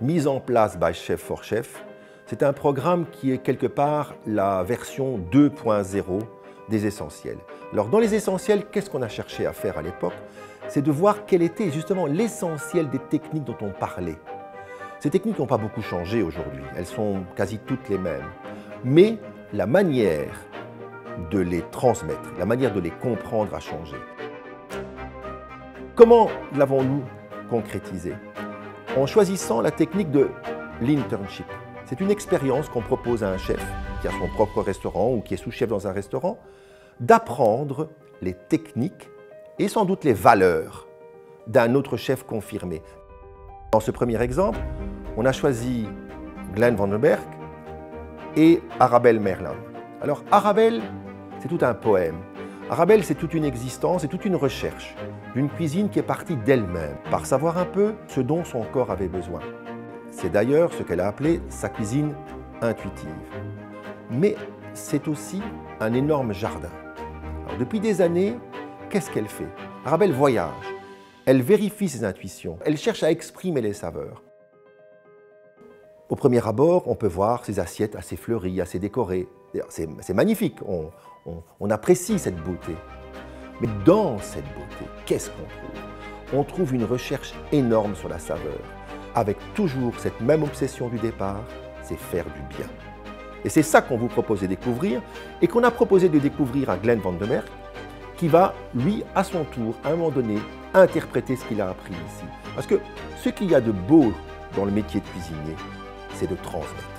mis en place by Chef for Chef. C'est un programme qui est quelque part la version 2.0 des essentiels. Alors dans les essentiels, qu'est-ce qu'on a cherché à faire à l'époque? C'est de voir quel était justement l'essentiel des techniques dont on parlait. Ces techniques n'ont pas beaucoup changé aujourd'hui, elles sont quasi toutes les mêmes. Mais la manière de les transmettre, la manière de les comprendre a changé. Comment l'avons-nous concrétisé? En choisissant la technique de l'internship. C'est une expérience qu'on propose à un chef qui a son propre restaurant ou qui est sous-chef dans un restaurant, d'apprendre les techniques et sans doute les valeurs d'un autre chef confirmé. Dans ce premier exemple, on a choisi Glenn Van den Berg et Arabelle Merlin. Alors Arabelle, c'est tout un poème. Arabelle, c'est toute une existence et toute une recherche d'une cuisine qui est partie d'elle-même, par savoir un peu ce dont son corps avait besoin. C'est d'ailleurs ce qu'elle a appelé sa cuisine intuitive. Mais c'est aussi un énorme jardin. Alors, depuis des années, qu'est-ce qu'elle fait? Arabelle voyage, elle vérifie ses intuitions, elle cherche à exprimer les saveurs. Au premier abord, on peut voir ces assiettes assez fleuries, assez décorées. C'est magnifique, on apprécie cette beauté. Mais dans cette beauté, qu'est-ce qu'on trouve? On trouve une recherche énorme sur la saveur, avec toujours cette même obsession du départ, c'est faire du bien. Et c'est ça qu'on vous propose de découvrir, et qu'on a proposé de découvrir à Glenn Van den Berg, qui va, lui, à son tour, à un moment donné, interpréter ce qu'il a appris ici. Parce que ce qu'il y a de beau dans le métier de cuisinier, c'est de transmettre.